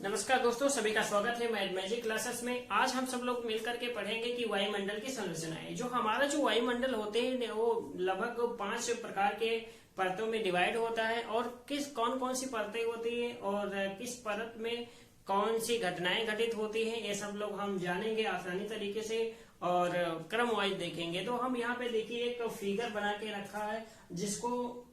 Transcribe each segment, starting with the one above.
नमस्कार दोस्तों, सभी का स्वागत है मैथ मैजिक क्लासेस में। आज हम सब लोग मिलकर के पढ़ेंगे कि वायुमंडल की संरचना है। जो हमारा जो वायुमंडल होते हैं वो लगभग 5 प्रकार के परतों में डिवाइड होता है और कौन कौन सी परतें होती है और किस परत में कौन सी घटनाएं घटित होती हैं, ये सब लोग हम जानेंगे आसानी तरीके से और क्रम वाइज देखेंगे। तो हम यहाँ पे देखिए एक फिगर बना के रखा है जिसको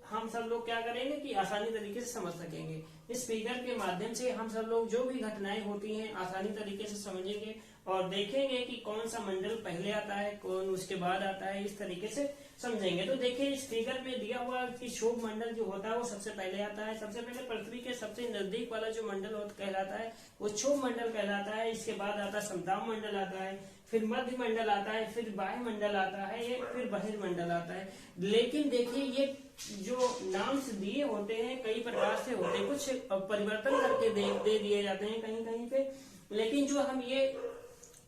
हम सब लोग क्या करेंगे कि आसानी तरीके से समझ सकेंगे। इस फिगर के माध्यम से हम सब लोग जो भी घटनाएं होती हैं आसानी तरीके से समझेंगे और देखेंगे कि कौन सा मंडल पहले आता है, कौन उसके बाद आता है, इस तरीके से समझेंगे। तो देखिए इस फिगर में दिया हुआ कि क्षोभ मंडल जो होता है वो सबसे पहले आता है। सबसे पहले पृथ्वी के सबसे नजदीक वाला जो मंडल कहलाता है वो क्षोभ मंडल कहलाता है। इसके बाद आता है समताप मंडल आता है, फिर मध्य मंडल आता है, फिर बाह्य मंडल आता है, फिर बहिर्मंडल आता है। लेकिन देखिए ये जो नाम दिए होते हैं कई प्रकार से होते हैं, कुछ परिवर्तन करके दे दिए जाते हैं कहीं कहीं पे। लेकिन जो हम ये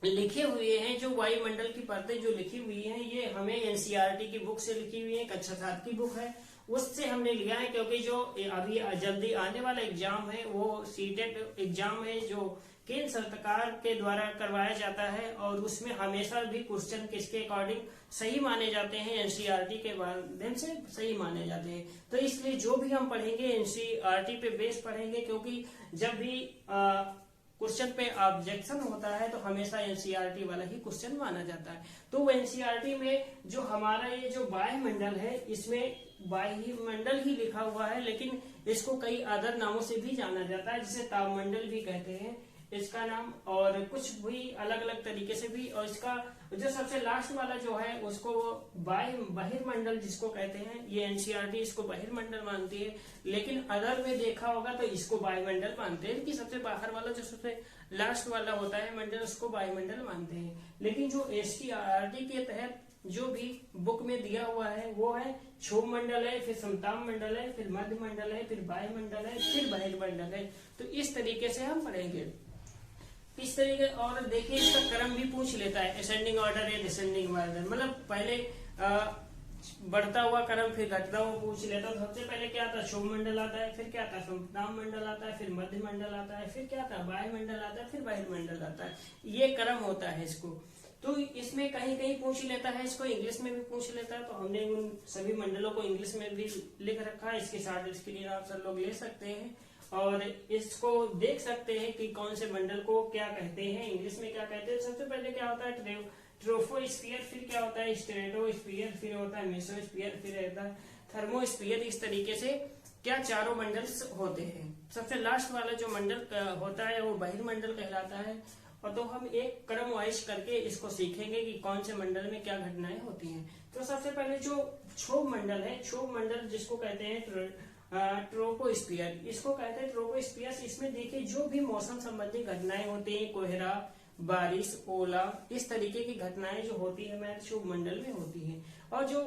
लिखे हुए हैं, जो वायुमंडल की परतें जो लिखी हुई हैं, ये हमें एनसीईआरटी की बुक से लिखी हुई है, कक्षा 7 की बुक है, उससे हमने लिया है। क्योंकि जो अभी जल्दी आने वाला एग्जाम है वो सीटेट एग्जाम है जो केंद्र सरकार के द्वारा करवाया जाता है और उसमें हमेशा भी क्वेश्चन किसके अकॉर्डिंग सही माने जाते हैं, एनसीईआरटी के माध्यम से सही माने जाते हैं। तो इसलिए जो भी हम पढ़ेंगे एनसीईआरटी पे बेस पढ़ेंगे, क्योंकि जब भी क्वेश्चन पे ऑब्जेक्शन होता है तो हमेशा एनसीईआरटी वाला ही क्वेश्चन माना जाता है। तो वो एनसीईआरटी में जो हमारा ये जो वायुमंडल है इसमें वायुमंडल ही लिखा हुआ है, लेकिन इसको कई अदर नामों से भी जाना जाता है, जिसे तापमंडल भी कहते हैं इसका नाम, और कुछ भी अलग अलग तरीके से भी। और इसका जो सबसे लास्ट वाला जो है उसको बहिर्मंडल जिसको कहते हैं, ये एनसीईआरटी इसको बहिर्मंडल मानती है, लेकिन अदर में देखा होगा तो इसको वायुमंडल मानते हैं कि सबसे बाहर वाला जो सबसे लास्ट वाला होता है मंडल उसको वायुमंडल मानते हैं। लेकिन जो एनसीईआरटी के तहत जो भी बुक में दिया हुआ है वो है क्षोभ मंडल है, फिर समताप मंडल है, फिर मध्य मंडल है, फिर वायुमंडल है, फिर बहिर्मंडल है। तो इस तरीके से हम पढ़ेंगे इस तरीके। और देखिए इसका क्रम भी पूछ लेता है, असेंडिंग ऑर्डर या डिसेंडिंग ऑर्डर, मतलब पहले बढ़ता हुआ क्रम फिर घटता हुआ पूछ लेता है। सबसे पहले क्या आता है, क्षोभ मंडल आता है, फिर क्या आता है समताप मंडल आता है, फिर मध्य मंडल आता है, फिर क्या आता है वायुमंडल आता है, फिर बहिर्मंडल आता है। ये क्रम होता है इसको। तो इसमें कहीं कहीं पूछ लेता है, इसको इंग्लिश में भी पूछ लेता है। तो हमने उन सभी मंडलों को इंग्लिश में भी लिख रखा है, इसके साथ स्क्रीन आप सब लोग ले सकते हैं और इसको देख सकते हैं कि कौन से मंडल को क्या कहते हैं, इंग्लिश में क्या कहते हैं। सबसे पहले क्या होता है ट्रोफोस्फीयर, फिर क्या होता है स्ट्रेटोस्फीयर, फिर होता है मेसोस्फीयर, फिर होता है थर्मोस्फीयर। इस तरीके से क्या चारों मंडल होते हैं। सबसे लास्ट वाला जो मंडल होता है वो बहिर्मंडल कहलाता है। और तो हम एक क्रम वाइज करके इसको सीखेंगे कि कौन से मंडल में क्या घटनाएं होती हैं। तो सबसे पहले जो क्षोभ मंडल है, क्षोभ मंडल जिसको कहते हैं ट्रोपोस्फीयर, इसको कहते हैं ट्रोपोस्फीयर। इसमें देखिए जो भी मौसम संबंधी घटनाएं होती हैं, कोहरा, बारिश, ओला, इस तरीके की घटनाएं जो होती है हमारे क्षोभ मंडल में होती हैं। और जो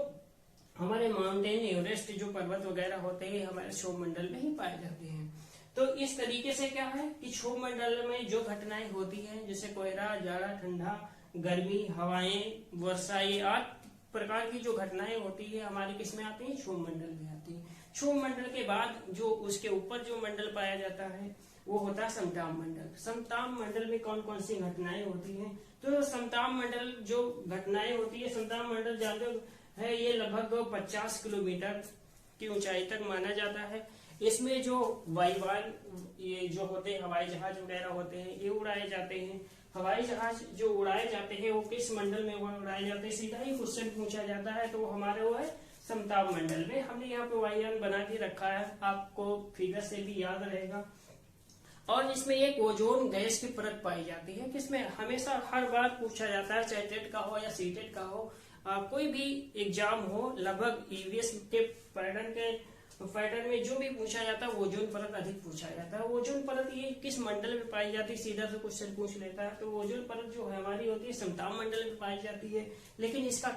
हमारे माउंटेन एवरेस्ट जो पर्वत वगैरह होते हैं हमारे क्षोभ मंडल में ही पाए जाते हैं। तो इस तरीके से क्या है कि क्षोभ मंडल में जो घटनाएं होती हैं जैसे कोहरा, जाड़ा, ठंडा, गर्मी, हवाएं, वर्षा, ये 8 प्रकार की जो घटनाएं होती है हमारे किस में आती है, क्षोभ मंडल में आती है। क्षोभ मंडल के बाद जो उसके ऊपर जो मंडल पाया जाता है वो होता है समताप मंडल। समताप मंडल में कौन कौन सी घटनाएं होती हैं, तो समताप मंडल जो घटनाएं होती है, समताप मंडल जानते है ये लगभग 50 किलोमीटर की ऊंचाई तक माना जाता है। इसमें जो वायुयान ये जो होते हैं हवाई जहाज वगैरह होते हैं ये उड़ाए जाते हैं। हवाई जहाज जो उड़ाए जाते हैं वो किस मंडल में वो उड़ाए जाते हैं, सीधा ही क्वेश्चन पूछा जाता है। तो हमारे वो है समताप मंडल में। हमने यहाँ पे वायुयान बना के रखा है, आपको फिगर से भी याद रहेगा। और इसमें एक ओजोन गैस की परत पाई जाती है, किसमें हमेशा हर बार पूछा जाता है, चाहे टेट का हो या सीटेट का हो, कोई भी एग्जाम हो, लगभग ईवीएस के पैटर्न में जो भी पूछा जाता है ओजोन परत अधिक पूछा जाता है। ओजोन परत ये किस मंडल में पाई जाती है, सीधा से क्वेश्चन पूछ लेता है। तो ओजोन परत जो है हमारी होती है समताप मंडल में पाई जाती है। लेकिन इसका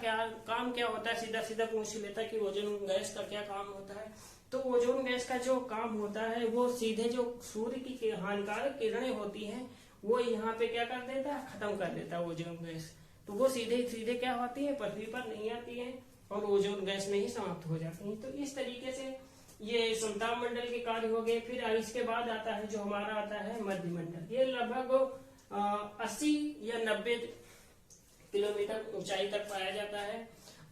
काम क्या होता है, सीधा सीधा पूछ लेता है कि ओजोन गैस का क्या काम होता है। तो ओजोन गैस का जो काम होता है वो सीधे जो सूर्य की हानिकारक किरणें होती हैं वो यहाँ पे क्या कर देता है, खत्म कर देता है ओजोन गैस। तो वो सीधे सीधे क्या होती है, पृथ्वी पर नहीं आती है और ओजोन गैस में ही समाप्त हो जाती है। तो इस तरीके से ये समताप मंडल के कार्य हो गए। फिर इसके बाद आता है जो हमारा आता है मध्य मंडल। ये लगभग 80 या 90 किलोमीटर ऊंचाई तक पाया जाता है।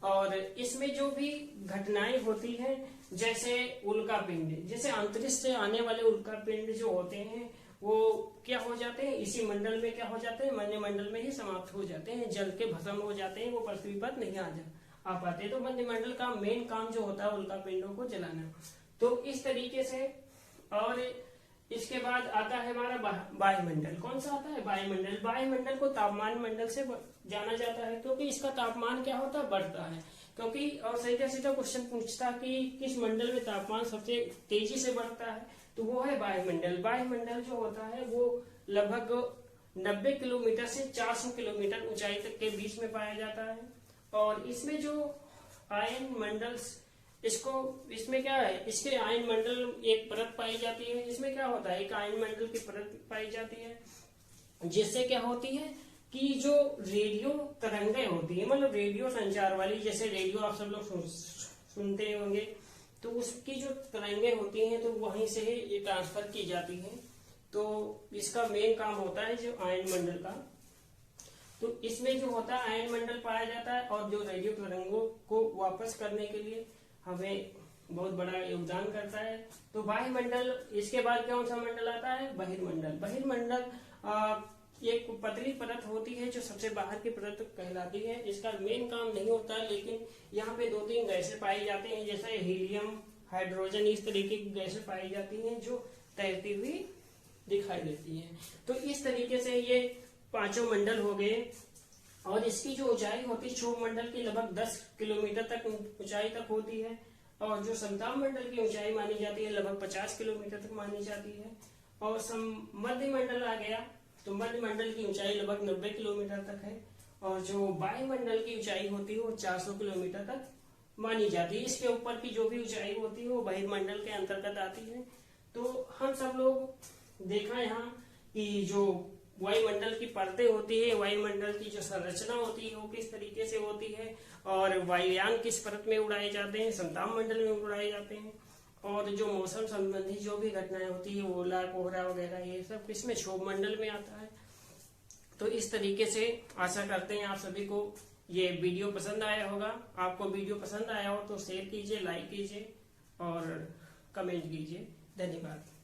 और इसमें जो भी घटनाएं होती हैं, जैसे उल्का पिंड, जैसे अंतरिक्ष से आने वाले उल्का पिंड जो होते हैं वो क्या हो जाते हैं, इसी मंडल में क्या हो जाते हैं, मध्य मंडल में ही समाप्त हो जाते हैं, जल के भस्म हो जाते हैं, वो पृथ्वी पर नहीं आ पाते। तो मध्य मंडल का मेन काम जो होता है उल्का पिंडों को जलाना। तो इस तरीके से। और इसके बाद आता है हमारा वायुमंडल। कौन सा आता है, वायुमंडल। वायुमंडल को तापमान मंडल से जाना जाता है, क्योंकि इसका तापमान क्या होता है, बढ़ता है। क्योंकि और सीधा सीधा क्वेश्चन पूछता कि किस मंडल में तापमान सबसे तेजी से बढ़ता है, तो वो है वायुमंडल। वायुमंडल जो होता है वो लगभग 90 किलोमीटर से 400 किलोमीटर ऊंचाई तक के बीच में पाया जाता है। और इसमें जो आयन मंडल, इसमें क्या है, इसके आयन मंडल एक परत पाई जाती है। इसमें क्या होता है, एक आयन मंडल की परत पाई जाती है, जिससे क्या होती है कि जो रेडियो तरंगें होती है, मतलब रेडियो संचार वाली, जैसे रेडियो आप सब लोग सुनते होंगे, तो उसकी जो तरंगें होती हैं तो वहीं से ही ये ट्रांसफर की जाती हैं। तो इसका मेन काम होता है जो आयन मंडल का। तो इसमें जो होता है आयन मंडल पाया जाता है, और जो रेडियो तरंगों को वापस करने के लिए हमें बहुत बड़ा योगदान करता है। तो वायुमंडल। इसके बाद कौन सा मंडल आता है, बहिर्मंडल। बहिर्मंडल एक पतली परत होती है जो सबसे बाहर की परत कहलाती है। इसका मेन काम नहीं होता, लेकिन यहाँ पे 2-3 गैसें पाई जाती हैं, जैसे हीलियम, हाइड्रोजन, इस तरीके की गैसें पाई जाती हैं जो तैरती हुई दिखाई देती हैं। तो इस तरीके से ये 5 मंडल हो गए। और इसकी जो ऊंचाई होती है क्षोभ मंडल की लगभग 10 किलोमीटर तक ऊंचाई तक होती है। और जो समताप मंडल की ऊंचाई मानी जाती है लगभग 50 किलोमीटर तक मानी जाती है। और मध्य मंडल आ गया, तो मध्य मंडल की ऊंचाई लगभग 90 किलोमीटर तक है। और जो वायुमंडल की ऊंचाई होती है वो 400 किलोमीटर तक मानी जाती है। इसके ऊपर की जो भी ऊंचाई होती है वो बहिर्मंडल के अंतर्गत आती है। तो हम सब लोग देखा यहाँ कि जो वायुमंडल की परतें होती है, वायुमंडल की जो संरचना होती है वो किस तरीके से होती है, और वायुयान किस परत में उड़ाए जाते हैं, समताप मंडल में उड़ाए जाते हैं। और जो मौसम संबंधी जो भी घटनाएं होती है, ओला कोहरा वगैरह, ये सब किसमें, क्षोभ मंडल में आता है। तो इस तरीके से आशा करते हैं आप सभी को ये वीडियो पसंद आया होगा। आपको वीडियो पसंद आया हो तो शेयर कीजिए, लाइक कीजिए और कमेंट कीजिए। धन्यवाद।